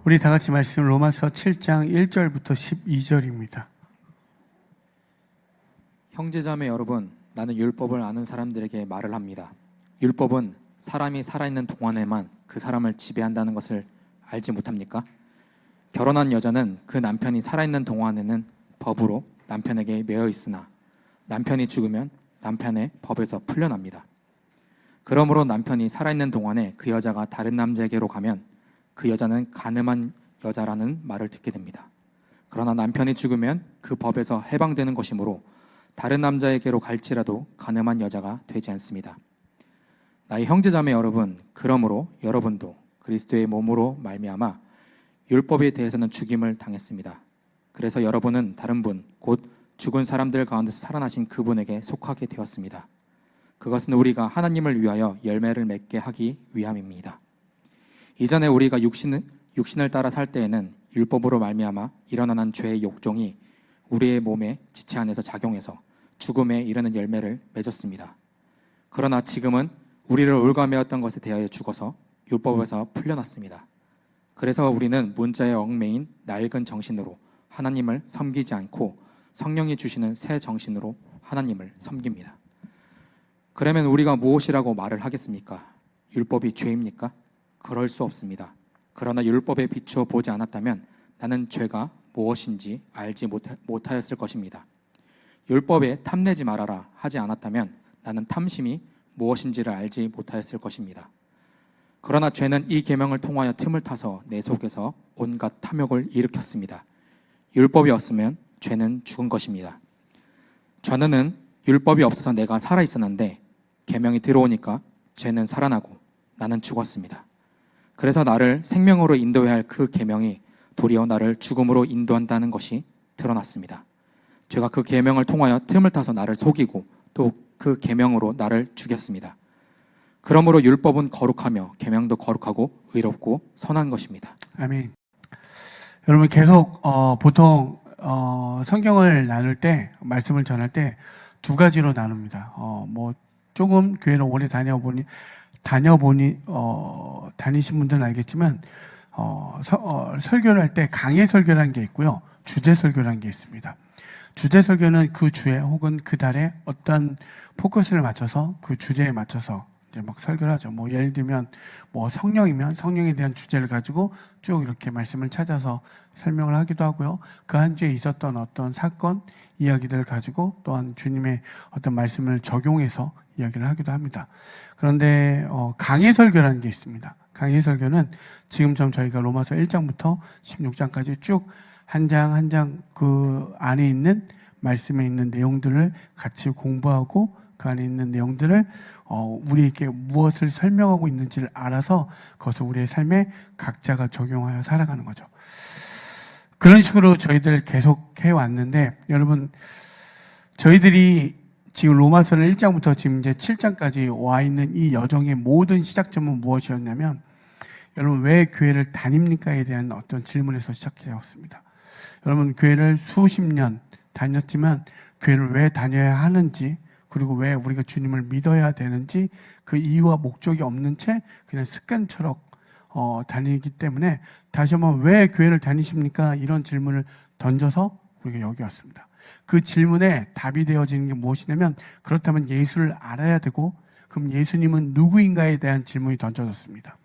우리 다 같이 말씀 로마서 7장 1절부터 12절입니다. 형제자매 여러분, 나는 율법을 아는 사람들에게 말을 합니다. 율법은 사람이 살아있는 동안에만 그 사람을 지배한다는 것을 알지 못합니까? 결혼한 여자는 그 남편이 살아있는 동안에는 법으로 남편에게 매여 있으나 남편이 죽으면 남편의 법에서 풀려납니다. 그러므로 남편이 살아있는 동안에 그 여자가 다른 남자에게로 가면 그 여자는 간음한 여자라는 말을 듣게 됩니다. 그러나 남편이 죽으면 그 법에서 해방되는 것이므로 다른 남자에게로 갈지라도 간음한 여자가 되지 않습니다. 나의 형제자매 여러분, 그러므로 여러분도 그리스도의 몸으로 말미암아 율법에 대해서는 죽임을 당했습니다. 그래서 여러분은 다른 분, 곧 죽은 사람들 가운데서 살아나신 그분에게 속하게 되었습니다. 그것은 우리가 하나님을 위하여 열매를 맺게 하기 위함입니다. 이전에 우리가 육신을 따라 살 때에는 율법으로 말미암아 일어나는 죄의 욕종이 우리의 몸에 지체 안에서 작용해서 죽음에 이르는 열매를 맺었습니다. 그러나 지금은 우리를 올가매었던 것에 대하여 죽어서 율법에서 풀려났습니다. 그래서 우리는 문자에 얽매인 낡은 정신으로 하나님을 섬기지 않고 성령이 주시는 새 정신으로 하나님을 섬깁니다. 그러면 우리가 무엇이라고 말을 하겠습니까? 율법이 죄입니까? 그럴 수 없습니다. 그러나 율법에 비추어 보지 않았다면 나는 죄가 무엇인지 알지 못하였을 것입니다. 율법에 탐내지 말아라 하지 않았다면 나는 탐심이 무엇인지를 알지 못하였을 것입니다. 그러나 죄는 이 계명을 통하여 틈을 타서 내 속에서 온갖 탐욕을 일으켰습니다. 율법이 없으면 죄는 죽은 것입니다. 전에는 율법이 없어서 내가 살아 있었는데 계명이 들어오니까 죄는 살아나고 나는 죽었습니다. 그래서 나를 생명으로 인도해야 할 그 계명이 도리어 나를 죽음으로 인도한다는 것이 드러났습니다. 죄가 그 계명을 통하여 틈을 타서 나를 속이고 또 그 계명으로 나를 죽였습니다. 그러므로 율법은 거룩하며 계명도 거룩하고 의롭고 선한 것입니다. 아멘. 여러분 계속 보통 성경을 나눌 때, 말씀을 전할 때 두 가지로 나눕니다. 뭐 조금 교회를 오래 다니신 분들은 알겠지만 설교를 할 때 강해 설교라는 게 있고요, 주제 설교라는 게 있습니다. 주제 설교는 그 주에 혹은 그 달에 어떤 포커스를 맞춰서 그 주제에 맞춰서 이제 막 설교를 하죠. 뭐 예를 들면 뭐 성령이면 성령에 대한 주제를 가지고 쭉 이렇게 말씀을 찾아서 설명을 하기도 하고요. 그 한 주에 있었던 어떤 사건, 이야기들을 가지고 또한 주님의 어떤 말씀을 적용해서 이야기를 하기도 합니다. 그런데 강해 설교라는 게 있습니다. 강해 설교는 지금처럼 저희가 로마서 1장부터 16장까지 쭉 한 장 한 장 그 안에 있는 말씀에 있는 내용들을 같이 공부하고 그 안에 있는 내용들을 우리에게 무엇을 설명하고 있는지를 알아서 그것을 우리의 삶에 각자가 적용하여 살아가는 거죠. 그런 식으로 저희들 계속 해왔는데, 여러분 저희들이 지금 로마서를 1장부터 지금 이제 7장까지 와 있는 이 여정의 모든 시작점은 무엇이었냐면, 여러분 왜 교회를 다닙니까에 대한 어떤 질문에서 시작되었습니다. 여러분 교회를 수십 년 다녔지만 교회를 왜 다녀야 하는지, 그리고 왜 우리가 주님을 믿어야 되는지 그 이유와 목적이 없는 채 그냥 습관처럼 다니기 때문에 다시 한번 왜 교회를 다니십니까? 이런 질문을 던져서 우리가 여기 왔습니다. 그 질문에 답이 되어지는 게 무엇이냐면, 그렇다면 예수를 알아야 되고, 그럼 예수님은 누구인가에 대한 질문이 던져졌습니다.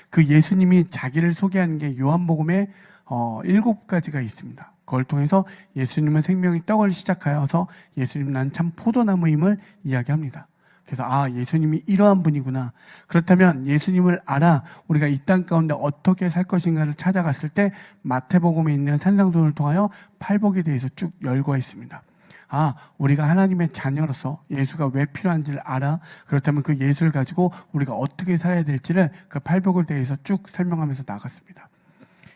그 예수님이 자기를 소개하는 게 요한복음에 7가지가 있습니다. 그걸 통해서 예수님은 생명의 떡을 시작하여서 예수님 난 참 포도나무임을 이야기합니다. 그래서 예수님이 이러한 분이구나. 그렇다면 예수님을 알아 우리가 이 땅 가운데 어떻게 살 것인가를 찾아갔을 때 마태복음에 있는 산상수훈을 통하여 팔복에 대해서 쭉 열거했습니다. 우리가 하나님의 자녀로서 예수가 왜 필요한지를 알아. 그렇다면 그 예수를 가지고 우리가 어떻게 살아야 될지를 그 팔복을 대해서 쭉 설명하면서 나갔습니다.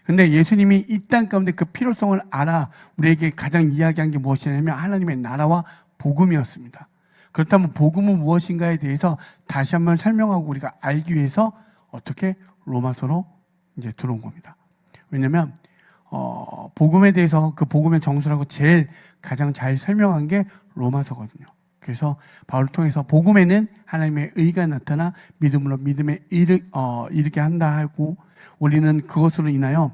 근데 예수님이 이 땅 가운데 그 필요성을 알아 우리에게 가장 이야기한 게 무엇이냐면 하나님의 나라와 복음이었습니다. 그렇다면 복음은 무엇인가에 대해서 다시 한번 설명하고 우리가 알기 위해서 어떻게 로마서로 이제 들어온 겁니다. 왜냐면 복음에 대해서 그 복음의 정수라고 제일 가장 잘 설명한 게 로마서거든요. 그래서 바울을 통해서 복음에는 하나님의 의가 나타나 믿음으로 믿음에 이르게 한다 하고, 우리는 그것으로 인하여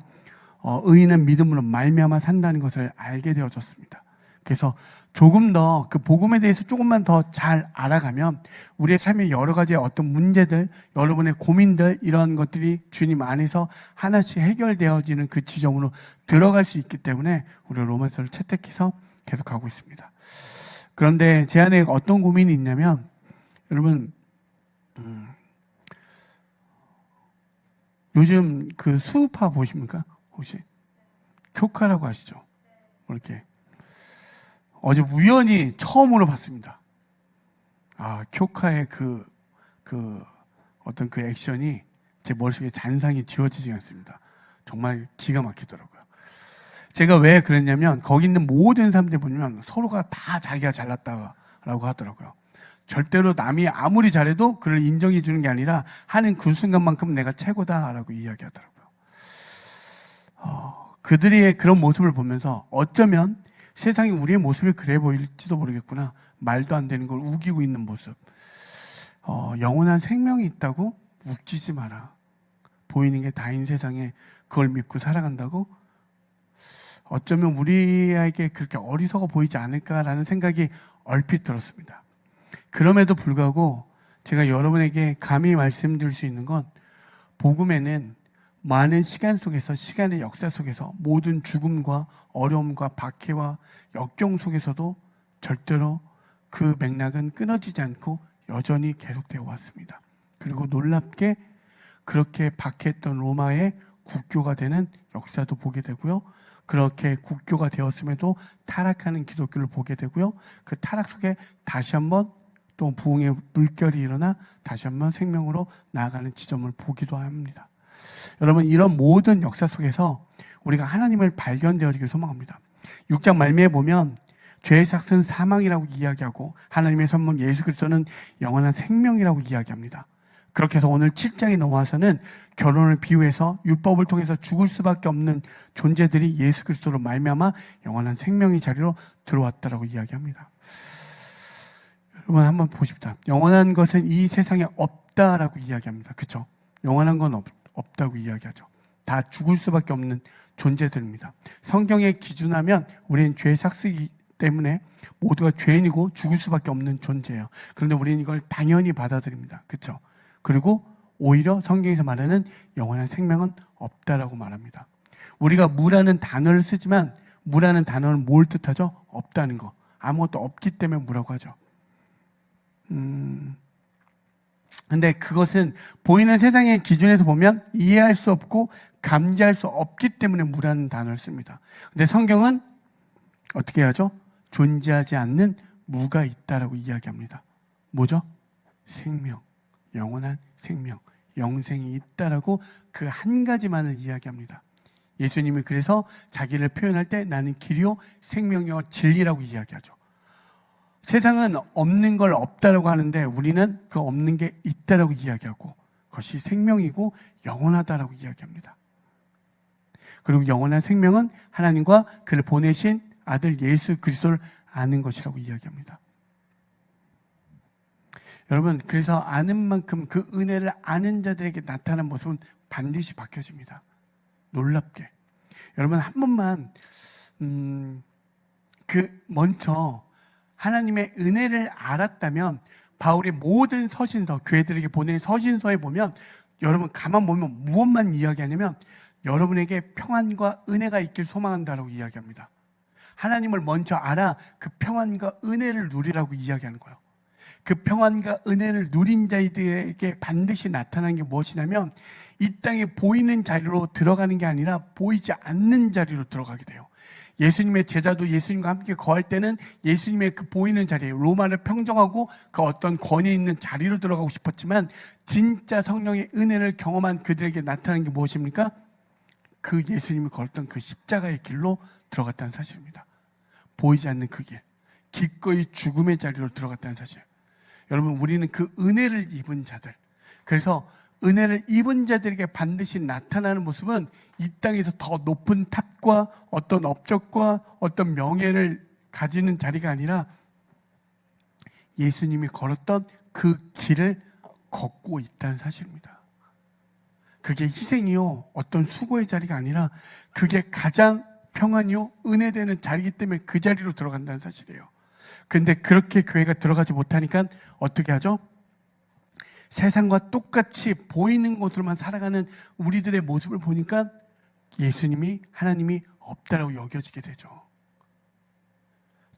의인은 믿음으로 말미암아 산다는 것을 알게 되어졌습니다. 그래서 조금 더 그 복음에 대해서 조금만 더 잘 알아가면 우리의 삶의 여러 가지 어떤 문제들, 여러분의 고민들 이런 것들이 주님 안에서 하나씩 해결되어지는 그 지점으로 들어갈 수 있기 때문에 우리 로마서를 채택해서 계속 가고 있습니다. 그런데 제 안에 어떤 고민이 있냐면 여러분 요즘 그 수우파 보십니까? 혹시 교카라고 아시죠? 이렇게 어제 우연히 처음으로 봤습니다. 아, 쿄카의 어떤 그 액션이 제 머릿속에 잔상이 지워지지 않습니다. 정말 기가 막히더라고요. 제가 왜 그랬냐면, 거기 있는 모든 사람들 보면 서로가 다 자기가 잘났다라고 하더라고요. 절대로 남이 아무리 잘해도 그를 인정해 주는 게 아니라 하는 그 순간만큼 내가 최고다라고 이야기하더라고요. 그들의 그런 모습을 보면서 어쩌면 세상이 우리의 모습이 그래 보일지도 모르겠구나. 말도 안 되는 걸 우기고 있는 모습. 영원한 생명이 있다고 웃기지 마라. 보이는 게 다인 세상에 그걸 믿고 살아간다고? 어쩌면 우리에게 그렇게 어리석어 보이지 않을까라는 생각이 얼핏 들었습니다. 그럼에도 불구하고 제가 여러분에게 감히 말씀드릴 수 있는 건 복음에는 많은 시간 속에서, 시간의 역사 속에서 모든 죽음과 어려움과 박해와 역경 속에서도 절대로 그 맥락은 끊어지지 않고 여전히 계속되어 왔습니다. 그리고 놀랍게 그렇게 박해했던 로마의 국교가 되는 역사도 보게 되고요. 그렇게 국교가 되었음에도 타락하는 기독교를 보게 되고요. 그 타락 속에 다시 한번 또 부흥의 물결이 일어나 다시 한번 생명으로 나아가는 지점을 보기도 합니다. 여러분, 이런 모든 역사 속에서 우리가 하나님을 발견되어지길 소망합니다. 6장 말미에 보면 죄의 삭은 사망이라고 이야기하고 하나님의 선물 예수 그리스도는 영원한 생명이라고 이야기합니다. 그렇게 해서 오늘 7장에 넘어와서는 결혼을 비유해서 율법을 통해서 죽을 수밖에 없는 존재들이 예수 그리스도로 말미암아 영원한 생명의 자리로 들어왔다라고 이야기합니다. 여러분 한번 보십시다. 영원한 것은 이 세상에 없다라고 이야기합니다. 그렇죠? 영원한 건 없다고 이야기하죠. 다 죽을 수밖에 없는 존재들입니다. 성경에 기준하면 우리는 죄의 삭스이기 때문에 모두가 죄인이고 죽을 수밖에 없는 존재예요. 그런데 우리는 이걸 당연히 받아들입니다. 그렇죠? 그리고 오히려 성경에서 말하는 영원한 생명은 없다라고 말합니다. 우리가 무라는 단어를 쓰지만 무라는 단어는 뭘 뜻하죠? 없다는 거. 아무것도 없기 때문에 무라고 하죠. 근데 그것은 보이는 세상의 기준에서 보면 이해할 수 없고 감지할 수 없기 때문에 무라는 단어를 씁니다. 근데 성경은 어떻게 하죠? 존재하지 않는 무가 있다라고 이야기합니다. 뭐죠? 생명, 영원한 생명, 영생이 있다라고 그 한 가지만을 이야기합니다. 예수님이 그래서 자기를 표현할 때 나는 길이요 생명이요 진리라고 이야기하죠. 세상은 없는 걸 없다라고 하는데 우리는 그 없는 게 있다라고 이야기하고 그것이 생명이고 영원하다라고 이야기합니다. 그리고 영원한 생명은 하나님과 그를 보내신 아들 예수 그리스도를 아는 것이라고 이야기합니다. 여러분, 그래서 아는 만큼 그 은혜를 아는 자들에게 나타난 모습은 반드시 바뀌어집니다. 놀랍게. 여러분 한 번만 먼저 하나님의 은혜를 알았다면 바울의 모든 서신서, 교회들에게 보낸 서신서에 보면 여러분 가만 보면 무엇만 이야기하냐면 여러분에게 평안과 은혜가 있길 소망한다라고 이야기합니다. 하나님을 먼저 알아 그 평안과 은혜를 누리라고 이야기하는 거예요. 그 평안과 은혜를 누린 자들에게 반드시 나타나는 게 무엇이냐면 이 땅에 보이는 자리로 들어가는 게 아니라 보이지 않는 자리로 들어가게 돼요. 예수님의 제자도 예수님과 함께 거할 때는 예수님의 그 보이는 자리에 로마를 평정하고 그 어떤 권위 있는 자리로 들어가고 싶었지만 진짜 성령의 은혜를 경험한 그들에게 나타나는 게 무엇입니까? 그 예수님이 걸었던 그 십자가의 길로 들어갔다는 사실입니다. 보이지 않는 그 길, 기꺼이 죽음의 자리로 들어갔다는 사실. 여러분, 우리는 그 은혜를 입은 자들, 그래서 은혜를 입은 자들에게 반드시 나타나는 모습은 이 땅에서 더 높은 탑과 어떤 업적과 어떤 명예를 가지는 자리가 아니라 예수님이 걸었던 그 길을 걷고 있다는 사실입니다. 그게 희생이요, 어떤 수고의 자리가 아니라 그게 가장 평안이요, 은혜되는 자리이기 때문에 그 자리로 들어간다는 사실이에요. 근데 그렇게 교회가 들어가지 못하니까 어떻게 하죠? 세상과 똑같이 보이는 것으로만 살아가는 우리들의 모습을 보니까 예수님이, 하나님이 없다라고 여겨지게 되죠.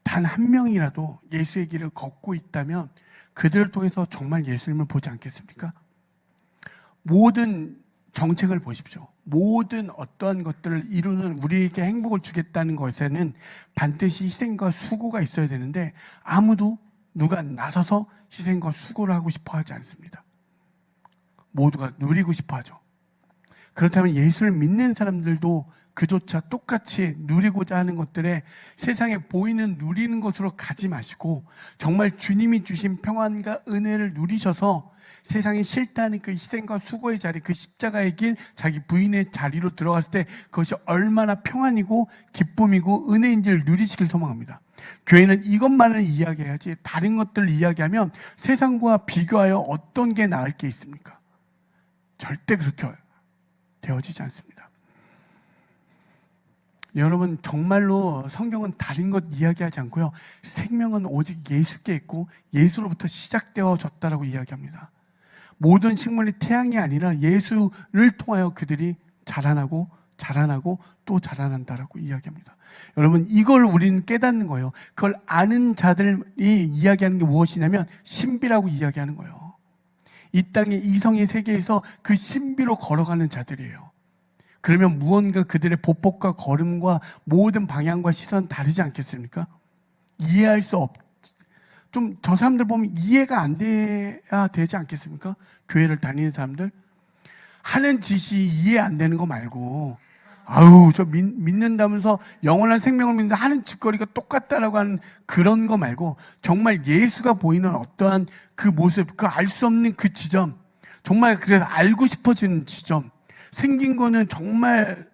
단 한 명이라도 예수의 길을 걷고 있다면 그들을 통해서 정말 예수님을 보지 않겠습니까? 모든 정책을 보십시오. 모든 어떠한 것들을 이루는, 우리에게 행복을 주겠다는 것에는 반드시 희생과 수고가 있어야 되는데 아무도 누가 나서서 희생과 수고를 하고 싶어 하지 않습니다. 모두가 누리고 싶어 하죠. 그렇다면 예수를 믿는 사람들도 그조차 똑같이 누리고자 하는 것들에 세상에 보이는 누리는 것으로 가지 마시고 정말 주님이 주신 평안과 은혜를 누리셔서 세상이 싫다는 그 희생과 수고의 자리, 그 십자가의 길, 자기 부인의 자리로 들어갔을 때 그것이 얼마나 평안이고 기쁨이고 은혜인지를 누리시길 소망합니다. 교회는 이것만을 이야기해야지 다른 것들을 이야기하면 세상과 비교하여 어떤 게 나을 게 있습니까? 절대 그렇게 되어지지 않습니다. 여러분, 정말로 성경은 다른 것 이야기하지 않고요, 생명은 오직 예수께 있고 예수로부터 시작되어졌다라고 이야기합니다. 모든 식물이 태양이 아니라 예수를 통하여 그들이 자라나고 또 자라난다라고 이야기합니다. 여러분, 이걸 우리는 깨닫는 거예요. 그걸 아는 자들이 이야기하는 게 무엇이냐면 신비라고 이야기하는 거예요. 이 땅의 이성의 세계에서 그 신비로 걸어가는 자들이에요. 그러면 무언가 그들의 보폭과 걸음과 모든 방향과 시선 다르지 않겠습니까? 이해할 수 좀 저 사람들 보면 이해가 안 돼야 되지 않겠습니까? 교회를 다니는 사람들 하는 짓이 이해 안 되는 거 말고, 아우 저 믿는다면서 영원한 생명을 믿는다 하는 짓거리가 똑같다라고 하는 그런 거 말고 정말 예수가 보이는 어떠한 그 모습, 그 알 수 없는 그 지점, 정말 그래서 알고 싶어지는 지점, 생긴 거는 정말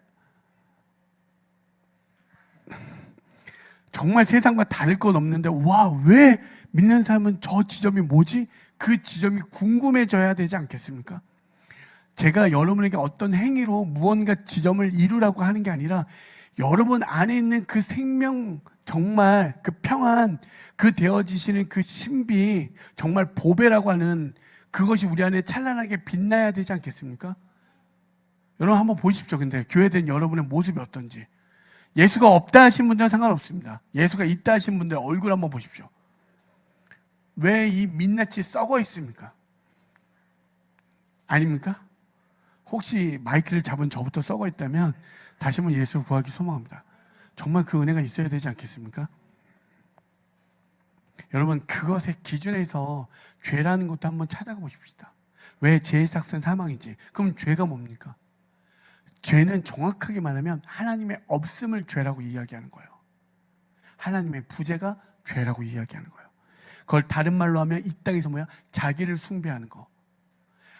세상과 다를 것 없는데 와, 왜 믿는 사람은 저 지점이 뭐지? 그 지점이 궁금해져야 되지 않겠습니까? 제가 여러분에게 어떤 행위로 무언가 지점을 이루라고 하는 게 아니라 여러분 안에 있는 그 생명, 정말 그 평안, 그 되어지시는 그 신비, 정말 보배라고 하는 그것이 우리 안에 찬란하게 빛나야 되지 않겠습니까? 여러분 한번 보십시오. 근데 교회된 여러분의 모습이 어떤지. 예수가 없다 하신 분들은 상관없습니다. 예수가 있다 하신 분들 얼굴 한번 보십시오. 왜 이 민낯이 썩어 있습니까? 아닙니까? 혹시 마이크를 잡은 저부터 썩어 있다면 다시 한번 예수 구하기 소망합니다. 정말 그 은혜가 있어야 되지 않겠습니까? 여러분, 그것의 기준에서 죄라는 것도 한번 찾아가 보십시다. 왜 죄의 삭은 사망이지? 그럼 죄가 뭡니까? 죄는 정확하게 말하면 하나님의 없음을 죄라고 이야기하는 거예요. 하나님의 부재가 죄라고 이야기하는 거예요. 그걸 다른 말로 하면 이 땅에서 뭐야? 자기를 숭배하는 거.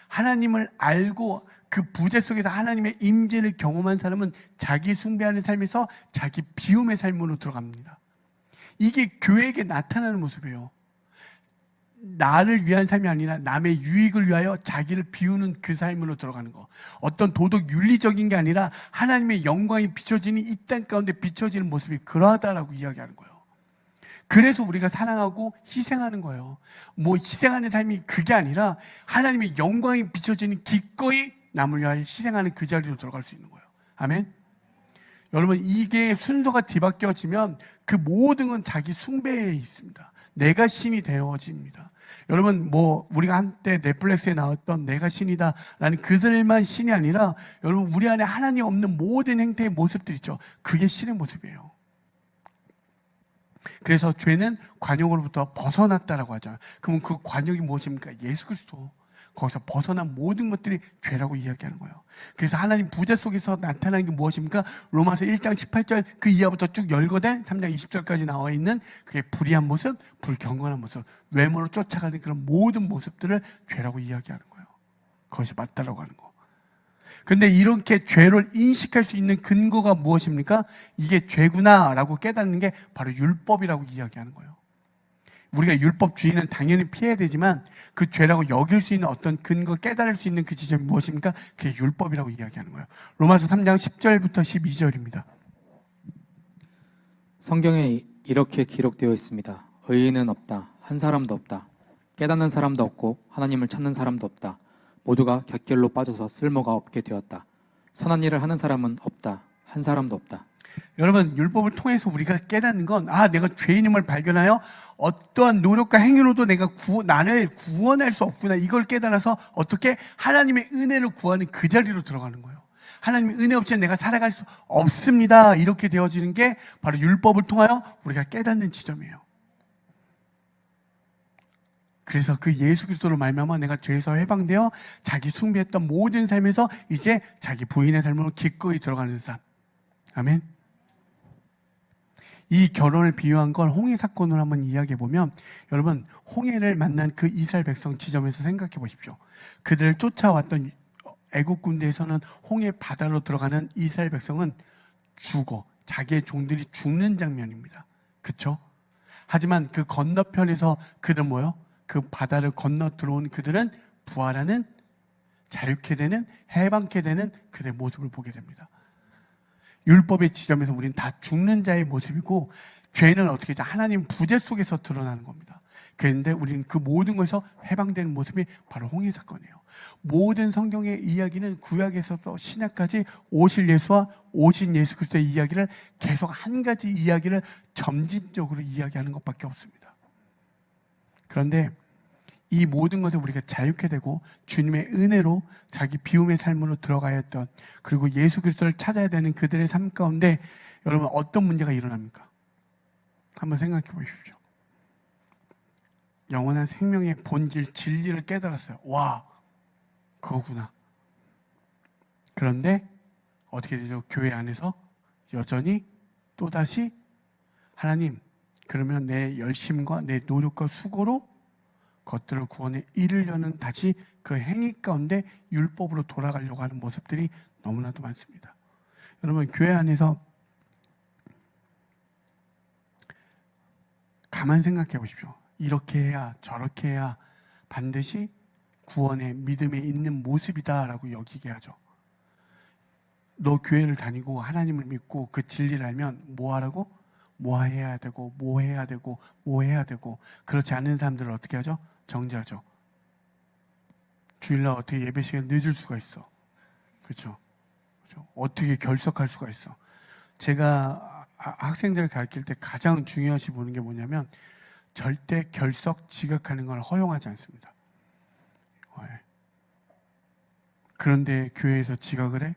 하나님을 알고 그 부재 속에서 하나님의 임재를 경험한 사람은 자기 숭배하는 삶에서 자기 비움의 삶으로 들어갑니다. 이게 교회에게 나타나는 모습이에요. 나를 위한 삶이 아니라 남의 유익을 위하여 자기를 비우는 그 삶으로 들어가는 거. 어떤 도덕 윤리적인 게 아니라 하나님의 영광이 비춰지는 이 땅 가운데 비춰지는 모습이 그러하다라고 이야기하는 거예요. 그래서 우리가 사랑하고 희생하는 거예요. 뭐 희생하는 삶이 그게 아니라 하나님의 영광이 비춰지는 기꺼이 남을 위하여 희생하는 그 자리로 들어갈 수 있는 거예요. 아멘. 여러분, 이게 순서가 뒤바뀌어지면 그 모든 건 자기 숭배에 있습니다. 내가 신이 되어집니다. 여러분, 뭐 우리가 한때 넷플릭스에 나왔던 내가 신이다라는 그들만 신이 아니라 여러분, 우리 안에 하나님 없는 모든 행태의 모습들 있죠. 그게 신의 모습이에요. 그래서 죄는 관역으로부터 벗어났다라고 하죠. 그러면 그 관역이 무엇입니까? 예수 그리스도. 거기서 벗어난 모든 것들이 죄라고 이야기하는 거예요. 그래서 하나님 부재 속에서 나타나는 게 무엇입니까? 로마서 1장 18절 그 이하부터 쭉 열거된 3장 20절까지 나와 있는 그게 불의한 모습, 불경건한 모습, 외모로 쫓아가는 그런 모든 모습들을 죄라고 이야기하는 거예요. 그것이 맞다라고 하는 거. 근데 이렇게 죄를 인식할 수 있는 근거가 무엇입니까? 이게 죄구나라고 깨닫는 게 바로 율법이라고 이야기하는 거예요. 우리가 율법주의는 당연히 피해야 되지만 그 죄라고 여길 수 있는 어떤 근거, 깨달을 수 있는 그 지점이 무엇입니까? 그게 율법이라고 이야기하는 거예요. 로마서 3장 10절부터 12절입니다. 성경에 이렇게 기록되어 있습니다. 의인은 없다. 한 사람도 없다. 깨닫는 사람도 없고 하나님을 찾는 사람도 없다. 모두가 곁길로 빠져서 쓸모가 없게 되었다. 선한 일을 하는 사람은 없다. 한 사람도 없다. 여러분, 율법을 통해서 우리가 깨닫는 건, 내가 죄인임을 발견하여 어떠한 노력과 행위로도 내가 나를 구원할 수 없구나. 이걸 깨달아서 어떻게 하나님의 은혜를 구하는 그 자리로 들어가는 거예요. 하나님의 은혜 없이 내가 살아갈 수 없습니다. 이렇게 되어지는 게 바로 율법을 통하여 우리가 깨닫는 지점이에요. 그래서 그 예수 그리스도로 말미암아 내가 죄에서 해방되어 자기 숭배했던 모든 삶에서 이제 자기 부인의 삶으로 기꺼이 들어가는 사람. 아멘. 이 결혼을 비유한 걸 홍해 사건으로 한번 이야기해 보면, 여러분, 홍해를 만난 그 이스라엘 백성 지점에서 생각해 보십시오. 그들을 쫓아왔던 애국 군대에서는 홍해 바다로 들어가는 이스라엘 백성은 자기의 종들이 죽는 장면입니다. 그렇죠? 하지만 그 건너편에서 그들 그 바다를 건너 들어온 그들은 부활하는, 자유케 되는, 해방케 되는 그들의 모습을 보게 됩니다. 율법의 지점에서 우리는 다 죽는 자의 모습이고, 죄는 어떻게 하죠? 하나님 부재 속에서 드러나는 겁니다. 그런데 우리는 그 모든 것에서 해방되는 모습이 바로 홍해 사건이에요. 모든 성경의 이야기는 구약에서부터 신약까지 오실 예수와 오신 예수 그리스도의 이야기를 계속 한 가지 이야기를 점진적으로 이야기하는 것밖에 없습니다. 그런데 이 모든 것에 우리가 자유케 되고 주님의 은혜로 자기 비움의 삶으로 들어가야 했던, 그리고 예수 그리스도를 찾아야 되는 그들의 삶 가운데 여러분 어떤 문제가 일어납니까? 한번 생각해 보십시오. 영원한 생명의 본질, 진리를 깨달았어요. 와, 그거구나. 그런데 어떻게 되죠? 교회 안에서 여전히 또다시 하나님, 그러면 내 열심과 내 노력과 수고로 것들을 구원에 이르려는 다시 그 행위 가운데 율법으로 돌아가려고 하는 모습들이 너무나도 많습니다. 여러분, 교회 안에서 가만 생각해 보십시오. 이렇게 해야 저렇게 해야 반드시 구원의 믿음에 있는 모습이다라고 여기게 하죠. 너 교회를 다니고 하나님을 믿고 그 진리를 알면 뭐 하라고? 뭐 해야 되고 뭐 해야 되고 뭐 해야 되고, 그렇지 않은 사람들을 어떻게 하죠? 정죄하죠. 주일날 어떻게 예배 시간 늦을 수가 있어? 그렇죠? 어떻게 결석할 수가 있어? 제가 학생들을 가르칠 때 가장 중요시 보는 게 뭐냐면, 절대 결석, 지각하는 걸 허용하지 않습니다. 그런데 교회에서 지각을 해?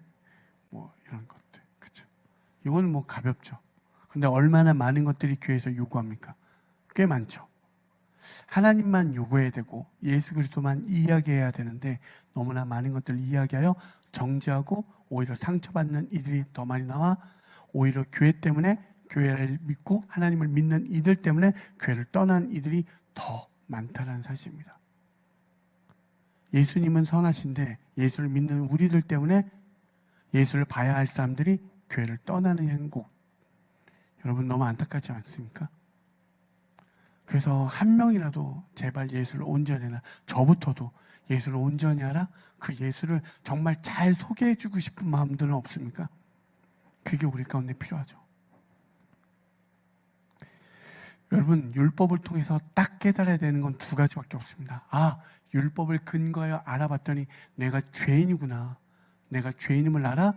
이런 것들. 그렇죠? 이건 가볍죠. 근데 얼마나 많은 것들이 교회에서 요구합니까? 꽤 많죠. 하나님만 요구해야 되고 예수 그리스도만 이야기해야 되는데, 너무나 많은 것들을 이야기하여 정죄하고 오히려 상처받는 이들이 더 많이 나와, 오히려 교회 때문에, 교회를 믿고 하나님을 믿는 이들 때문에 교회를 떠난 이들이 더 많다는 사실입니다. 예수님은 선하신데 예수를 믿는 우리들 때문에 예수를 봐야 할 사람들이 교회를 떠나는 행국, 여러분 너무 안타깝지 않습니까? 그래서 한 명이라도 제발 예수를 온전히 하라. 저부터도 예수를 온전히 하라. 그 예수를 정말 잘 소개해주고 싶은 마음들은 없습니까? 그게 우리 가운데 필요하죠. 여러분, 율법을 통해서 딱 깨달아야 되는 건 두 가지밖에 없습니다. 율법을 근거하여 알아봤더니 내가 죄인이구나. 내가 죄인임을 알아?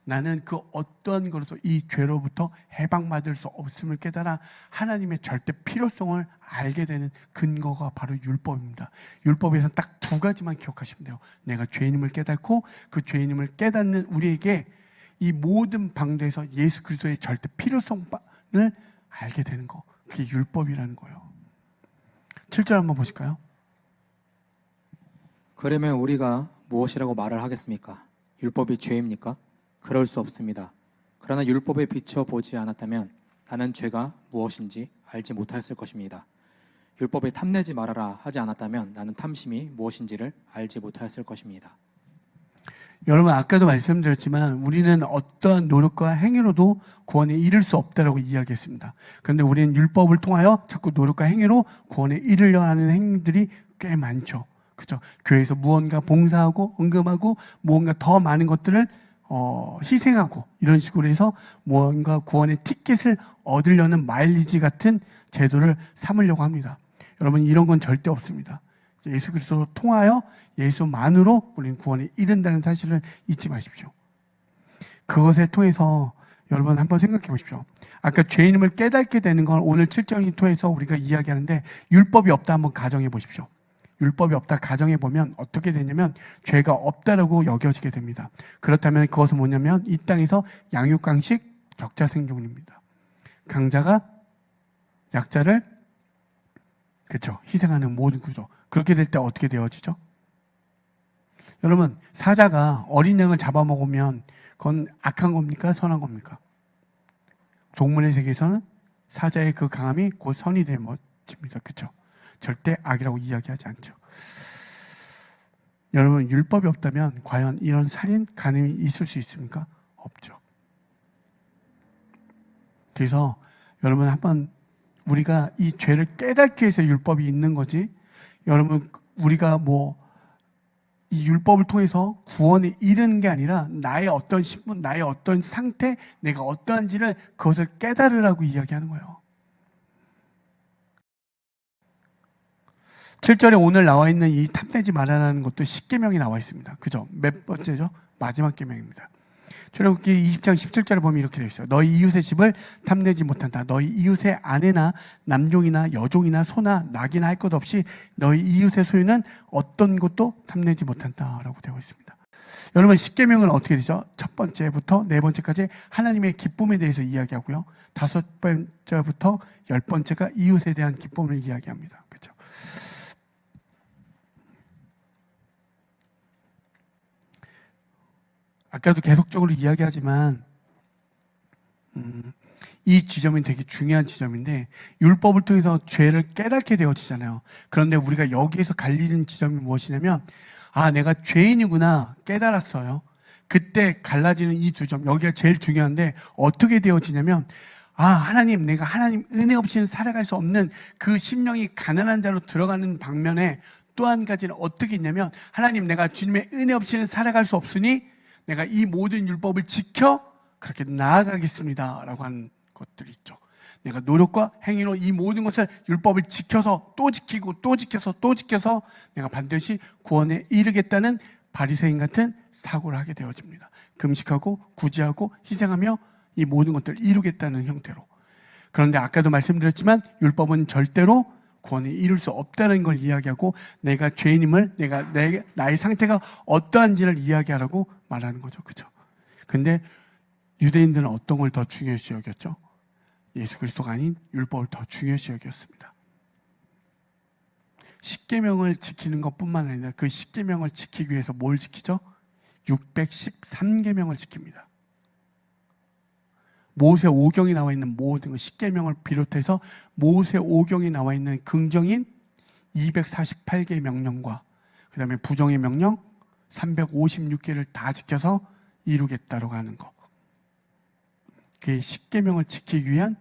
나는 그 어떤 것으로서 이 죄로부터 해방받을 수 없음을 깨달아 하나님의 절대 필요성을 알게 되는 근거가 바로 율법입니다. 율법에서는 딱 두 가지만 기억하시면 돼요. 내가 죄인임을 깨닫고 그 죄인임을 깨닫는 우리에게 이 모든 방도에서 예수 그리스도의 절대 필요성을 알게 되는 거, 그게 율법이라는 거예요. 7절 한번 보실까요? 그러면 우리가 무엇이라고 말을 하겠습니까? 율법이 죄입니까? 그럴 수 없습니다. 그러나 율법에 비춰보지 않았다면 나는 죄가 무엇인지 알지 못하였을 것입니다. 율법에 탐내지 말아라 하지 않았다면 나는 탐심이 무엇인지를 알지 못하였을 것입니다. 여러분 아까도 말씀드렸지만 우리는 어떠한 노력과 행위로도 구원에 이를 수 없다라고 이야기했습니다. 그런데 우리는 율법을 통하여 자꾸 노력과 행위로 구원에 이르려 하는 행위들이 꽤 많죠. 그죠? 교회에서 무언가 봉사하고 헌금하고 무언가 더 많은 것들을 희생하고 이런 식으로 해서 무언가 구원의 티켓을 얻으려는 마일리지 같은 제도를 삼으려고 합니다. 여러분 이런 건 절대 없습니다. 예수 그리스도로 통하여 예수만으로 우리는 구원에 이른다는 사실을 잊지 마십시오. 그것에 통해서 여러분 한번 생각해 보십시오. 아까 죄인임을 깨닫게 되는 건 오늘 7장을 통해서 우리가 이야기하는데 율법이 없다 한번 가정해 보십시오. 율법이 없다 가정해 보면 어떻게 되냐면 죄가 없다라고 여겨지게 됩니다. 그렇다면 그것은 뭐냐면 이 땅에서 양육강식 적자생존입니다. 강자가 약자를 그렇죠. 희생하는 모든 구조. 그렇게 될 때 어떻게 되어지죠? 여러분 사자가 어린 양을 잡아먹으면 그건 악한 겁니까? 선한 겁니까? 동물의 세계에서는 사자의 그 강함이 곧 선이 되어집니다. 그렇죠? 절대 악이라고 이야기하지 않죠. 여러분 율법이 없다면 과연 이런 살인, 간음이 있을 수 있습니까? 없죠. 그래서 여러분 한번 우리가 이 죄를 깨닫기 위해서 율법이 있는 거지 여러분 우리가 이 율법을 통해서 구원에 이르는 게 아니라 나의 어떤 신분, 나의 어떤 상태, 내가 어떠한지를 그것을 깨달으라고 이야기하는 거예요. 7절에 오늘 나와 있는 이 탐내지 말아라는 것도 10계명이 나와 있습니다. 그죠? 몇 번째죠? 마지막 계명입니다. 출애굽기 20장 17절에 보면 이렇게 되어 있어요. 너희 이웃의 집을 탐내지 못한다. 너희 이웃의 아내나 남종이나 여종이나 소나 낙이나 할 것 없이 너희 이웃의 소유는 어떤 것도 탐내지 못한다라고 되어 있습니다. 여러분 10계명은 어떻게 되죠? 첫 번째부터 네 번째까지 하나님의 기쁨에 대해서 이야기하고요. 다섯 번째부터 열 번째가 이웃에 대한 기쁨을 이야기합니다. 그렇죠? 아까도 계속적으로 이야기하지만 이 지점이 되게 중요한 지점인데 율법을 통해서 죄를 깨닫게 되어지잖아요. 그런데 우리가 여기에서 갈리는 지점이 무엇이냐면 내가 죄인이구나 깨달았어요. 그때 갈라지는 이 두 점, 여기가 제일 중요한데 어떻게 되어지냐면 하나님, 내가 하나님 은혜 없이는 살아갈 수 없는 그 심령이 가난한 자로 들어가는 방면에 또 한 가지는 어떻게 있냐면 하나님, 내가 주님의 은혜 없이는 살아갈 수 없으니 내가 이 모든 율법을 지켜 그렇게 나아가겠습니다 라고 하는 것들이 있죠. 내가 노력과 행위로 이 모든 것을 율법을 지켜서 또 지키고 또 지켜서 또 지켜서 내가 반드시 구원에 이르겠다는 바리새인 같은 사고를 하게 되어집니다. 금식하고 구제하고 희생하며 이 모든 것들을 이루겠다는 형태로. 그런데 아까도 말씀드렸지만 율법은 절대로 구원에 이룰 수 없다는 걸 이야기하고 내가 죄인임을 나의 상태가 어떠한지를 이야기하라고 말하는 거죠. 그렇죠? 근데 유대인들은 어떤 걸 더 중요시 여겼죠? 예수 그리스도가 아닌 율법을 더 중요시 여겼습니다. 10계명을 지키는 것뿐만 아니라 그 10계명을 지키기 위해서 뭘 지키죠? 613계명을 지킵니다. 모세 오경이 나와 있는 모든 10계명을 비롯해서 모세 오경이 나와 있는 긍정인 248개의 명령과 그 다음에 부정의 명령 356개를 다 지켜서 이루겠다고 하는 것. 그게 10계명을 지키기 위한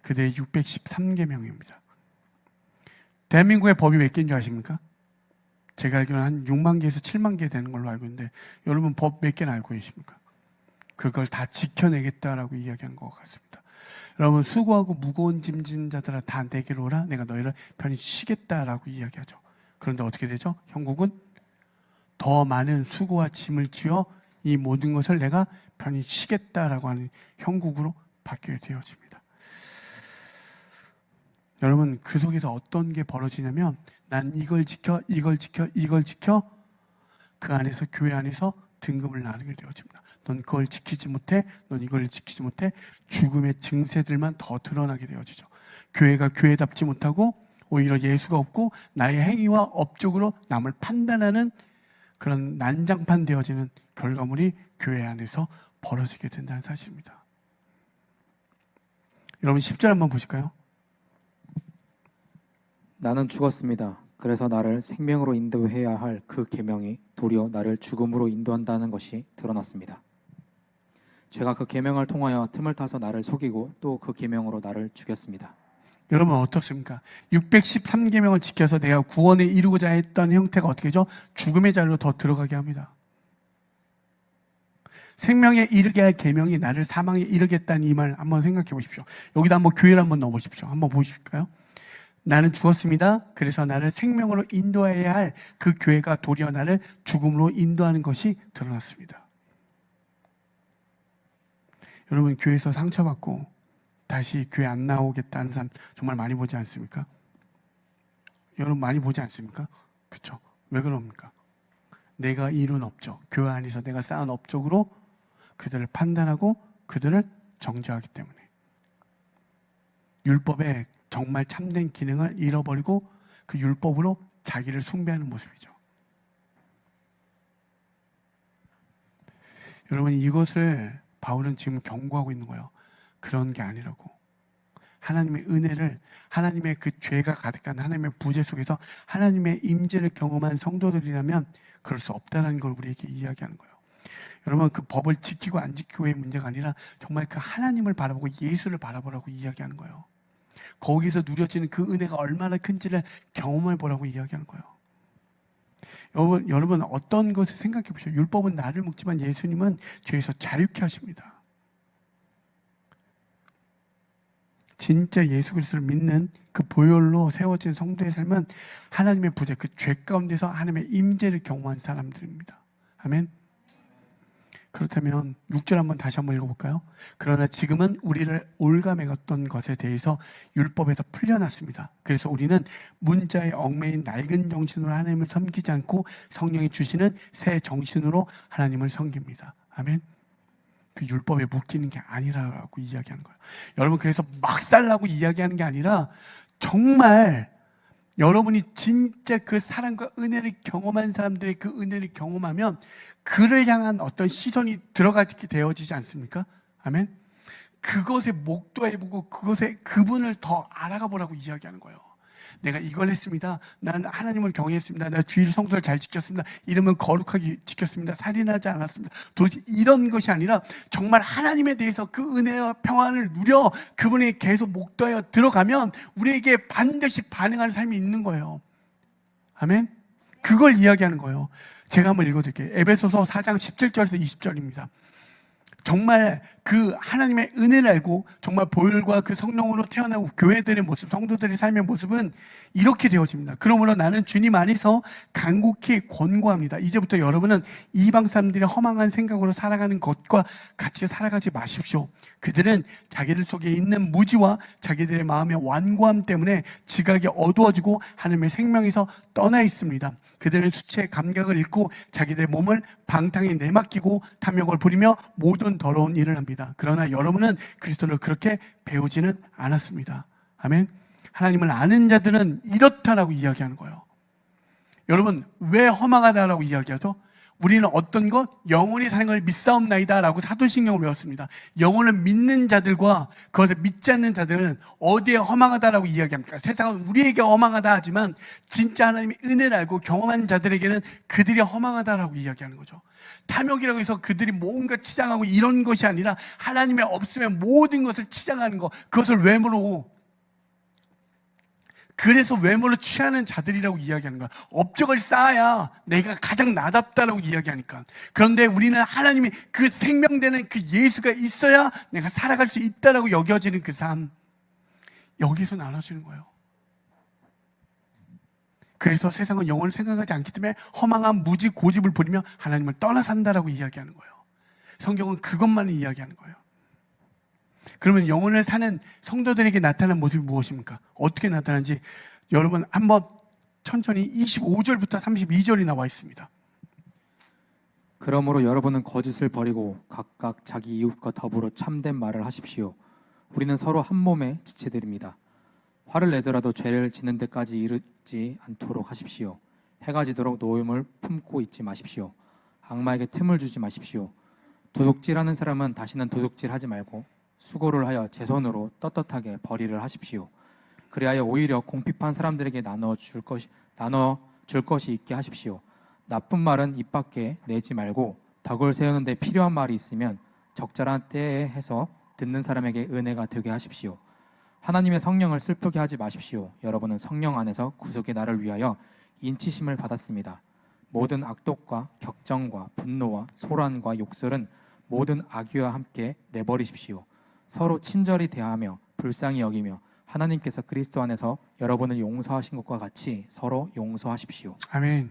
그들의 613계명입니다. 대한민국의 법이 몇 개인 줄 아십니까? 제가 알기로는 한 6만 개에서 7만 개 되는 걸로 알고 있는데 여러분 법 몇 개나 알고 계십니까? 그걸 다 지켜내겠다라고 이야기한 것 같습니다. 여러분 수고하고 무거운 짐 진 자들아 다 내게로 오라 내가 너희를 편히 쉬겠다라고 이야기하죠. 그런데 어떻게 되죠? 형국은 더 많은 수고와 짐을 지어 이 모든 것을 내가 편히 쉬겠다라고 하는 형국으로 바뀌게 되어집니다. 여러분 그 속에서 어떤 게 벌어지냐면 난 이걸 지켜 그 안에서 교회 안에서 등급을 나누게 되어집니다. 넌 그걸 지키지 못해, 넌 이걸 지키지 못해 죽음의 증세들만 더 드러나게 되어지죠. 교회가 교회답지 못하고 오히려 예수가 없고 나의 행위와 업적으로 남을 판단하는 그런 난장판 되어지는 결과물이 교회 안에서 벌어지게 된다는 사실입니다. 여러분 10절 한번 보실까요? 나는 죽었습니다. 그래서 나를 생명으로 인도해야 할 그 계명이 도리어 나를 죽음으로 인도한다는 것이 드러났습니다. 죄가 그 계명을 통하여 틈을 타서 나를 속이고 또 그 계명으로 나를 죽였습니다. 여러분 어떻습니까? 613계명을 지켜서 내가 구원에 이루고자 했던 형태가 어떻게 죠? 죽음의 자리로 더 들어가게 합니다. 생명에 이르게 할 계명이 나를 사망에 이르겠다는 이 말 한번 생각해 보십시오. 여기다 한번 교회를 한번 넣어 보십시오. 한번 보실까요? 나는 죽었습니다. 그래서 나를 생명으로 인도해야 할 그 교회가 도리어 나를 죽음으로 인도하는 것이 드러났습니다. 여러분 교회에서 상처받고 다시 교회 안 나오겠다는 사람 정말 많이 보지 않습니까? 여러분 많이 보지 않습니까? 그렇죠? 왜 그럽니까? 내가 이룬 업적, 교회 안에서 내가 쌓은 업적으로 그들을 판단하고 그들을 정죄하기 때문에 율법의 정말 참된 기능을 잃어버리고 그 율법으로 자기를 숭배하는 모습이죠. 여러분 이것을 바울은 지금 경고하고 있는 거예요. 그런 게 아니라고. 하나님의 은혜를, 하나님의 그 죄가 가득한 하나님의 부재 속에서 하나님의 임재를 경험한 성도들이라면 그럴 수 없다는 걸 우리에게 이야기하는 거예요. 여러분 그 법을 지키고 안 지키고의 문제가 아니라 정말 그 하나님을 바라보고 예수를 바라보라고 이야기하는 거예요. 거기서 누려지는 그 은혜가 얼마나 큰지를 경험해 보라고 이야기하는 거예요. 여러분 어떤 것을 생각해 보세요. 율법은 나를 묶지만 예수님은 죄에서 자유케 하십니다. 진짜 예수 그리스도를 믿는 그 보혈로 세워진 성도의 삶은 하나님의 부재, 그 죄 가운데서 하나님의 임재를 경험한 사람들입니다. 아멘. 그렇다면 6절 한번 다시 한번 읽어볼까요? 그러나 지금은 우리를 올가매었던 것에 대해서 율법에서 풀려났습니다. 그래서 우리는 문자에 얽매인 낡은 정신으로 하나님을 섬기지 않고 성령이 주시는 새 정신으로 하나님을 섬깁니다. 아멘. 그 율법에 묶이는 게 아니라고 이야기하는 거예요. 여러분 그래서 막 살라고 이야기하는 게 아니라 정말 여러분이 진짜 그 사랑과 은혜를 경험한 사람들의 그 은혜를 경험하면 그를 향한 어떤 시선이 들어가게 되어지지 않습니까? 아멘. 그것에 목도해보고 그것에 그분을 더 알아가 보라고 이야기하는 거예요. 내가 이걸 했습니다. 난 하나님을 경외했습니다. 내가 주일 성도를 잘 지켰습니다. 이름은 거룩하게 지켰습니다. 살인하지 않았습니다. 도대체 이런 것이 아니라 정말 하나님에 대해서 그 은혜와 평안을 누려 그분에게 계속 목도하여 들어가면 우리에게 반드시 반응하는 삶이 있는 거예요. 아멘. 그걸 이야기하는 거예요. 제가 한번 읽어드릴게요. 에베소서 4장 17절에서 20절입니다. 정말 그 하나님의 은혜를 알고 정말 보혈과 그 성령으로 태어난 교회들의 모습, 성도들의 삶의 모습은 이렇게 되어집니다. 그러므로 나는 주님 안에서 간곡히 권고합니다. 이제부터 여러분은 이방 사람들의 허망한 생각으로 살아가는 것과 같이 살아가지 마십시오. 그들은 자기들 속에 있는 무지와 자기들의 마음의 완고함 때문에 지각이 어두워지고 하나님의 생명에서 떠나 있습니다. 그들은 수치의 감각을 잃고 자기들의 몸을 방탕에 내맡기고 탐욕을 부리며 모든 더러운 일을 합니다. 그러나 여러분은 그리스도를 그렇게 배우지는 않았습니다. 아멘. 하나님을 아는 자들은 이렇다라고 이야기하는 거예요. 여러분 왜 허망하다라고 이야기하죠? 우리는 어떤 것? 영원히 사는 걸 믿사옵나이다 라고 사도신경을 배웠습니다. 영혼을 믿는 자들과 그것을 믿지 않는 자들은 어디에 허망하다라고 이야기합니까? 세상은 우리에게 허망하다 하지만 진짜 하나님의 은혜를 알고 경험한 자들에게는 그들이 허망하다라고 이야기하는 거죠. 탐욕이라고 해서 그들이 뭔가 치장하고 이런 것이 아니라 하나님의 없으면 모든 것을 치장하는 것, 그것을 외모로, 그래서 외모를 취하는 자들이라고 이야기하는 거야. 업적을 쌓아야 내가 가장 나답다라고 이야기하니까. 그런데 우리는 하나님이 그 생명되는 그 예수가 있어야 내가 살아갈 수 있다라고 여겨지는 그 삶, 여기서 나눠지는 거예요. 그래서 세상은 영혼을 생각하지 않기 때문에 허망한 무지 고집을 부리며 하나님을 떠나 산다라고 이야기하는 거예요. 성경은 그것만 이야기하는 거예요. 그러면 영혼을 사는 성도들에게 나타나는 모습이 무엇입니까? 어떻게 나타나는지 여러분 한번 천천히 25절부터 32절이 나와 있습니다. 그러므로 여러분은 거짓을 버리고 각각 자기 이웃과 더불어 참된 말을 하십시오. 우리는 서로 한 몸의 지체들입니다. 화를 내더라도 죄를 짓는 데까지 이르지 않도록 하십시오. 해가 지도록 노임을 품고 있지 마십시오. 악마에게 틈을 주지 마십시오. 도둑질하는 사람은 다시는 도둑질하지 말고 수고를 하여 제 손으로 떳떳하게 벌이를 하십시오. 그리하여 오히려 공핍한 사람들에게 나눠 줄 것이 있게 하십시오. 나쁜 말은 입 밖에 내지 말고 덕을 세우는 데 필요한 말이 있으면 적절한 때에 해서 듣는 사람에게 은혜가 되게 하십시오. 하나님의 성령을 슬프게 하지 마십시오. 여러분은 성령 안에서 구속의 날을 위하여 인치심을 받았습니다. 모든 악독과 격정과 분노와 소란과 욕설은 모든 악의와 함께 내버리십시오. 서로 친절히 대하며 불쌍히 여기며 하나님께서 그리스도 안에서 여러분을 용서하신 것과 같이 서로 용서하십시오. 아멘.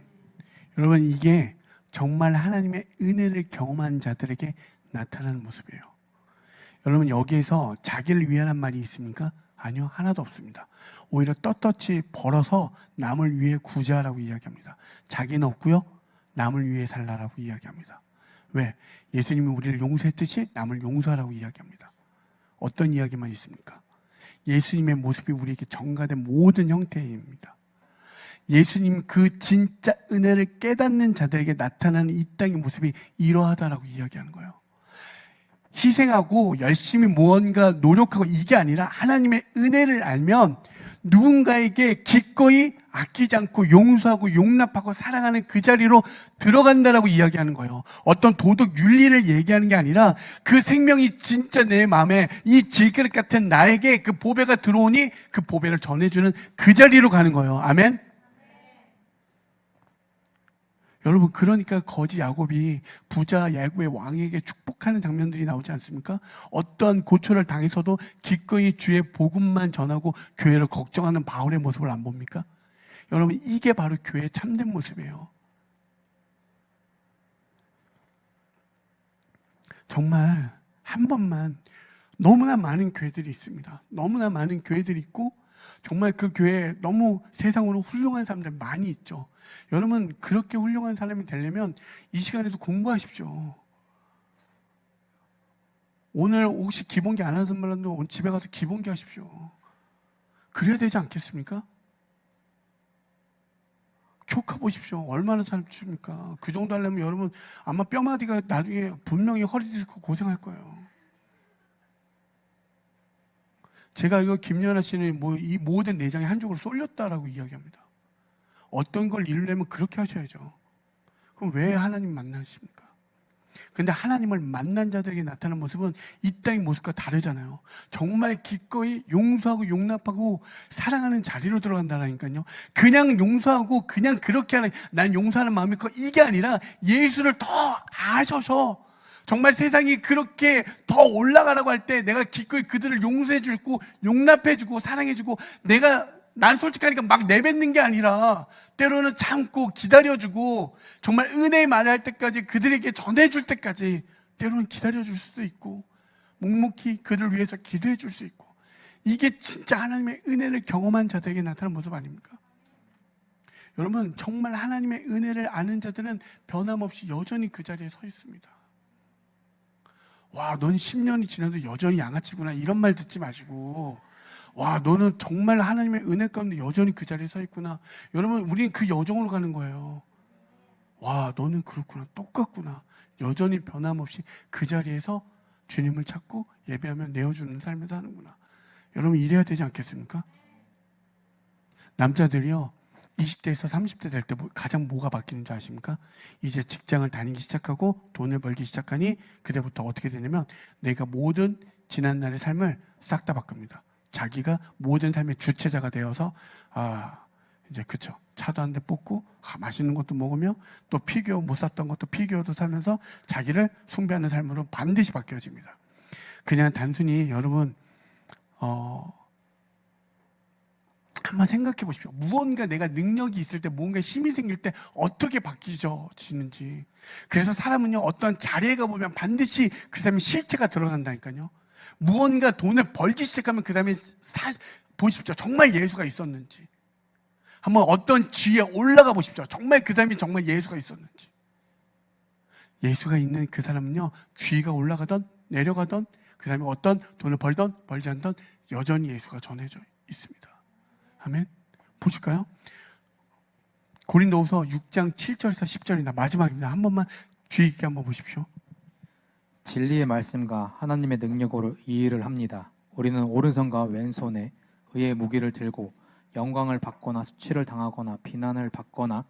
여러분, 이게 정말 하나님의 은혜를 경험한 자들에게 나타나는 모습이에요. 여러분, 여기에서 자기를 위하는 말이 있습니까? 아니요, 하나도 없습니다. 오히려 떳떳이 벌어서 남을 위해 구제하라고 이야기합니다. 자기는 없고요, 남을 위해 살라라고 이야기합니다. 왜? 예수님이 우리를 용서했듯이 남을 용서하라고 이야기합니다. 어떤 이야기만 있습니까? 예수님의 모습이 우리에게 전가된 모든 형태입니다. 예수님 그 진짜 은혜를 깨닫는 자들에게 나타나는 이 땅의 모습이 이러하다라고 이야기하는 거예요. 희생하고 열심히 무언가 노력하고 이게 아니라 하나님의 은혜를 알면 누군가에게 기꺼이 아끼지 않고 용서하고 용납하고 사랑하는 그 자리로 들어간다라고 이야기하는 거예요. 어떤 도덕 윤리를 얘기하는 게 아니라 그 생명이 진짜 내 마음에 이 질그릇 같은 나에게 그 보배가 들어오니 그 보배를 전해주는 그 자리로 가는 거예요. 아멘. 여러분, 그러니까 거지 야곱이 부자 야곱의 왕에게 축복하는 장면들이 나오지 않습니까? 어떠한 고초를 당해서도 기꺼이 주의 복음만 전하고 교회를 걱정하는 바울의 모습을 안 봅니까? 여러분, 이게 바로 교회의 참된 모습이에요. 정말 한 번만, 너무나 많은 교회들이 있습니다. 너무나 많은 교회들이 있고 정말 그 교회에 너무 세상으로 훌륭한 사람들 많이 있죠. 여러분, 그렇게 훌륭한 사람이 되려면 이 시간에도 공부하십시오. 오늘 혹시 기본기 안 하는 분들도 오늘 집에 가서 기본기 하십시오. 그래야 되지 않겠습니까? 교과 보십시오. 얼마나 살춥니까? 그 정도 하려면 여러분 아마 뼈마디가 나중에 분명히 허리 디스크 고생할 거예요. 제가 이거 김연아 씨는 이 모든 내장이 한쪽으로 쏠렸다라고 이야기합니다. 어떤 걸 이루려면 그렇게 하셔야죠. 그럼 왜 하나님 만나십니까? 근데 하나님을 만난 자들에게 나타나는 모습은 이 땅의 모습과 다르잖아요. 정말 기꺼이 용서하고 용납하고 사랑하는 자리로 들어간다라니까요. 그냥 용서하고 그냥 그렇게 하는, 난 용서하는 마음이 커, 이게 아니라 예수를 더 아셔서 정말 세상이 그렇게 더 올라가라고 할 때 내가 기꺼이 그들을 용서해주고 용납해주고 사랑해주고, 난 솔직하니까 막 내뱉는 게 아니라 때로는 참고 기다려주고 정말 은혜의 말을 할 때까지 그들에게 전해줄 때까지 때로는 기다려줄 수도 있고 묵묵히 그들을 위해서 기도해 줄 수 있고, 이게 진짜 하나님의 은혜를 경험한 자들에게 나타나는 모습 아닙니까? 여러분, 정말 하나님의 은혜를 아는 자들은 변함없이 여전히 그 자리에 서 있습니다. 와, 넌 10년이 지나도 여전히 양아치구나, 이런 말 듣지 마시고, 와, 너는 정말 하나님의 은혜 가운데 여전히 그 자리에 서 있구나. 여러분, 우리는 그 여정으로 가는 거예요. 와, 너는 그렇구나, 똑같구나. 여전히 변함없이 그 자리에서 주님을 찾고 예배하며 내어주는 삶을 사는구나. 여러분, 이래야 되지 않겠습니까? 남자들이요, 20대에서 30대 될 때 가장 뭐가 바뀌는 줄 아십니까? 이제 직장을 다니기 시작하고 돈을 벌기 시작하니 그때부터 어떻게 되냐면 내가 모든 지난날의 삶을 싹 다 바꿉니다. 자기가 모든 삶의 주체자가 되어서 이제 그쵸, 차도 한 대 뽑고 맛있는 것도 먹으며 또 피규어 못 샀던 것도 피규어도 사면서 자기를 숭배하는 삶으로 반드시 바뀌어집니다. 그냥 단순히 여러분 한번 생각해 보십시오. 무언가 내가 능력이 있을 때, 무언가 힘이 생길 때 어떻게 바뀌어지는지. 그래서 사람은요, 어떠한 자리에 가보면 반드시 그 사람의 실체가 드러난다니까요. 무언가 돈을 벌기 시작하면 그 다음에 보십시오. 정말 예수가 있었는지. 한번 어떤 지위에 올라가 보십시오. 정말 그 사람이 정말 예수가 있었는지. 예수가 있는 그 사람은요, 지위가 올라가던 내려가던 그 사람이 어떤 돈을 벌던 벌지 않던 여전히 예수가 전해져 있습니다. 아멘. 보실까요? 고린도후서 6장 7절에서 10절입니다. 마지막입니다. 한 번만 주의 깊게 한번 보십시오. 진리의 말씀과 하나님의 능력으로 이 일을 합니다. 우리는 오른손과 왼손에 의의 무기를 들고 영광을 받거나 수치를 당하거나 비난을 받거나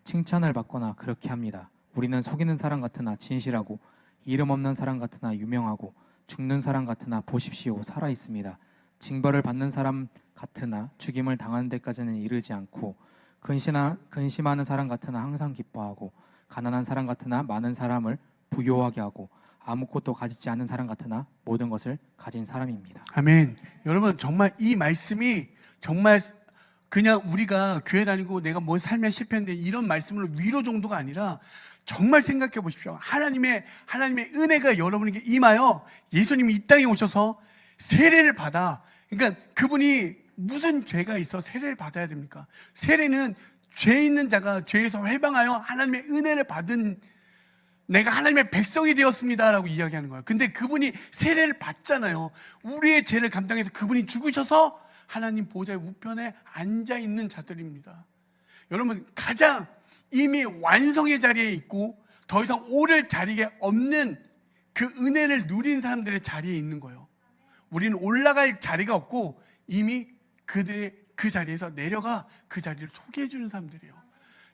칭찬을 받거나 그렇게 합니다. 우리는 속이는 사람 같으나 진실하고 이름 없는 사람 같으나 유명하고 죽는 사람 같으나 보십시오 살아 있습니다. 징벌을 받는 사람 같으나 죽임을 당하는 데까지는 이르지 않고 근심하는 사람 같으나 항상 기뻐하고 가난한 사람 같으나 많은 사람을 부요하게 하고 아무것도 가지지 않은 사람 같으나 모든 것을 가진 사람입니다. 아멘. 여러분 정말 이 말씀이 정말 그냥 우리가 교회 다니고 내가 뭐 살면 실패했는데 이런 말씀으로 위로 정도가 아니라 정말 생각해 보십시오. 하나님의 은혜가 여러분에게 임하여 예수님이 이 땅에 오셔서 세례를 받아. 그러니까 그분이 무슨 죄가 있어 세례를 받아야 됩니까? 세례는 죄 있는 자가 죄에서 해방하여 하나님의 은혜를 받은 내가 하나님의 백성이 되었습니다라고 이야기하는 거야. 근데 그분이 세례를 받잖아요. 우리의 죄를 감당해서 그분이 죽으셔서 하나님 보좌의 우편에 앉아 있는 자들입니다. 여러분 가장 이미 완성의 자리에 있고 더 이상 오를 자리에 없는 그 은혜를 누린 사람들의 자리에 있는 거예요. 우리는 올라갈 자리가 없고 이미 그들의 그 자리에서 내려가 그 자리를 소개해 주는 사람들이에요.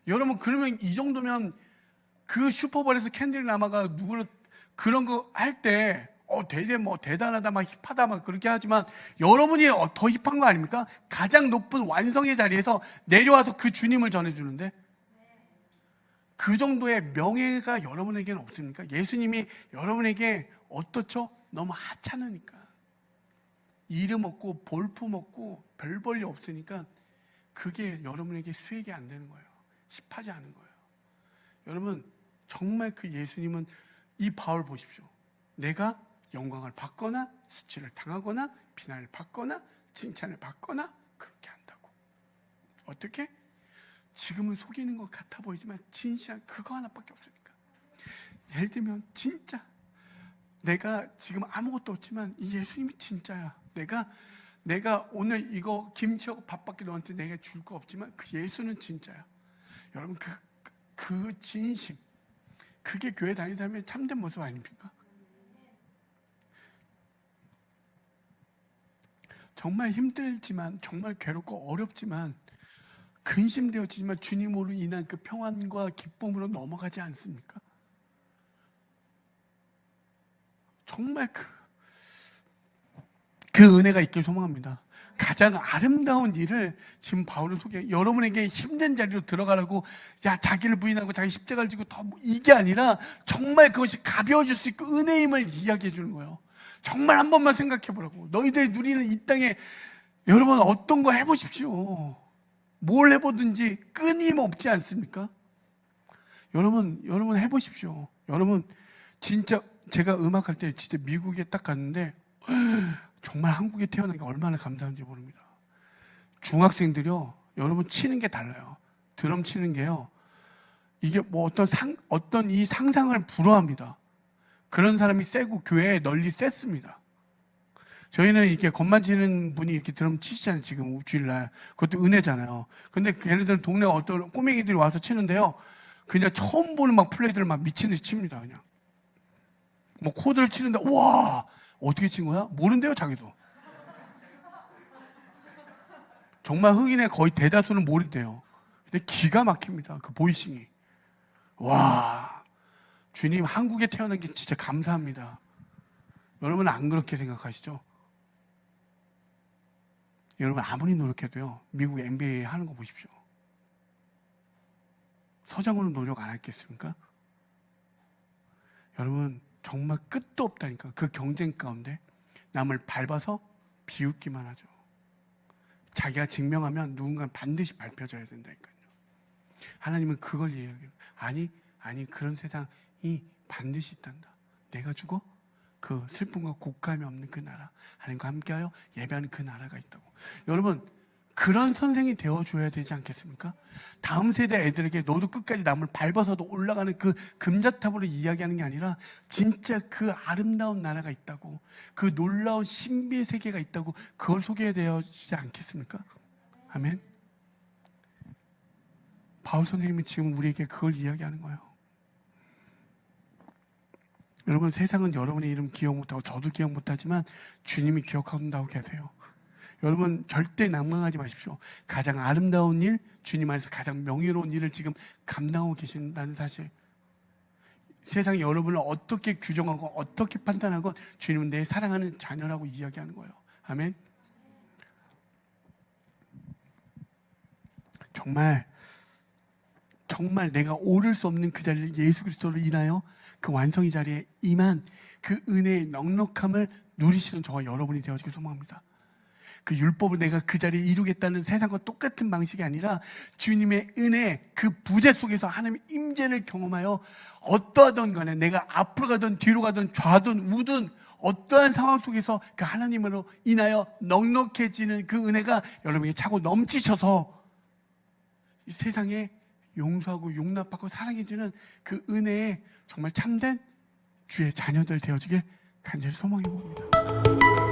여러분 그러면 이 정도면 그 슈퍼볼에서 캔들 라마가 누구를 그런 거 할 때 되게 뭐 대단하다 막 힙하다 막 그렇게 하지만 여러분이 더 힙한 거 아닙니까? 가장 높은 완성의 자리에서 내려와서 그 주님을 전해주는데 그 정도의 명예가 여러분에게는 없습니까? 예수님이 여러분에게 어떻죠? 너무 하찮으니까 이름 없고 볼품 없고 별 볼일 없으니까 그게 여러분에게 수익이 안 되는 거예요. 힙하지 않은 거예요. 여러분 정말 그 예수님은 이 바울 보십시오. 내가 영광을 받거나 수치를 당하거나 비난을 받거나 칭찬을 받거나 그렇게 한다고. 어떻게? 지금은 속이는 것 같아 보이지만 진실한 그거 하나밖에 없으니까. 예를 들면 진짜 내가 지금 아무것도 없지만 이 예수님이 진짜야. 내가 오늘 이거 김치하고 밥밖에 너한테 내가 줄 거 없지만 그 예수는 진짜야. 여러분 그 진심 그게 교회 다니다면 참된 모습 아닙니까? 정말 힘들지만 정말 괴롭고 어렵지만 근심되어지지만 주님으로 인한 그 평안과 기쁨으로 넘어가지 않습니까? 정말 그 은혜가 있길 소망합니다. 가장 아름다운 일을 지금 바울은 여러분에게 힘든 자리로 들어가라고 자기를 부인하고 자기 십자가를 지고 더 이게 아니라 정말 그것이 가벼워질 수 있고 은혜임을 이야기해 주는 거예요. 정말 한 번만 생각해 보라고. 너희들이 누리는 이 땅에 여러분 어떤 거 해보십시오. 뭘 해보든지 끊임없지 않습니까? 여러분 해보십시오. 여러분 진짜 제가 음악할 때 진짜 미국에 딱 갔는데 정말 한국에 태어난 게 얼마나 감사한지 모릅니다. 중학생들이요, 여러분 치는 게 달라요. 드럼 치는 게요, 이게 뭐 어떤 이 상상을 불허합니다. 그런 사람이 세고 교회에 널리 셌습니다. 저희는 이렇게 건반 치는 분이 이렇게 드럼 치시잖아요. 지금 주일날 그것도 은혜잖아요. 근데 걔네들은 동네 어떤 꼬맹이들이 와서 치는데요, 그냥 처음 보는 막 플레이들을 막 미친 듯이 칩니다. 그냥 뭐 코드를 치는데 와 어떻게 친 거야? 모른대요 자기도. 정말 흑인의 거의 대다수는 모른대요. 근데 기가 막힙니다. 그 보이싱이. 와 주님 한국에 태어난 게 진짜 감사합니다. 여러분은 안 그렇게 생각하시죠? 여러분 아무리 노력해도요 미국 NBA 하는 거 보십시오. 서장훈은 노력 안 했겠습니까? 여러분 정말 끝도 없다니까. 그 경쟁 가운데 남을 밟아서 비웃기만 하죠. 자기가 증명하면 누군가는 반드시 밟혀줘야 된다니까요. 하나님은 그걸 이야기해요. 아니 그런 세상이 반드시 있단다. 내가 죽어? 그 슬픔과 곡감이 없는 그 나라, 하나님과 함께하여 예배하는 그 나라가 있다고. 여러분 그런 선생이 되어줘야 되지 않겠습니까? 다음 세대 애들에게 너도 끝까지 남을 밟아서도 올라가는 그 금자탑으로 이야기하는 게 아니라 진짜 그 아름다운 나라가 있다고, 그 놀라운 신비의 세계가 있다고 그걸 소개되어지지 않겠습니까? 아멘. 바울 선생님이 지금 우리에게 그걸 이야기하는 거예요. 여러분 세상은 여러분의 이름 기억 못하고 저도 기억 못하지만 주님이 기억한다고 계세요. 여러분 절대 낭망하지 마십시오. 가장 아름다운 일, 주님 안에서 가장 명예로운 일을 지금 감당하고 계신다는 사실. 세상이 여러분을 어떻게 규정하고 어떻게 판단하고 주님은 내 사랑하는 자녀라고 이야기하는 거예요. 아멘. 정말 내가 오를 수 없는 그 자리를 예수 그리스도로 인하여 그 완성의 자리에 임한 그 은혜의 넉넉함을 누리시는 저와 여러분이 되어지길 소망합니다. 그 율법을 내가 그 자리에 이루겠다는 세상과 똑같은 방식이 아니라 주님의 은혜, 그 부재 속에서 하나님의 임재를 경험하여 어떠하던 간에 내가 앞으로 가든 뒤로 가든 좌든 우든 어떠한 상황 속에서 그 하나님으로 인하여 넉넉해지는 그 은혜가 여러분에게 차고 넘치셔서 이 세상에 용서하고 용납하고 사랑해주는 그 은혜에 정말 참된 주의 자녀들 되어지길 간절히 소망해 봅니다.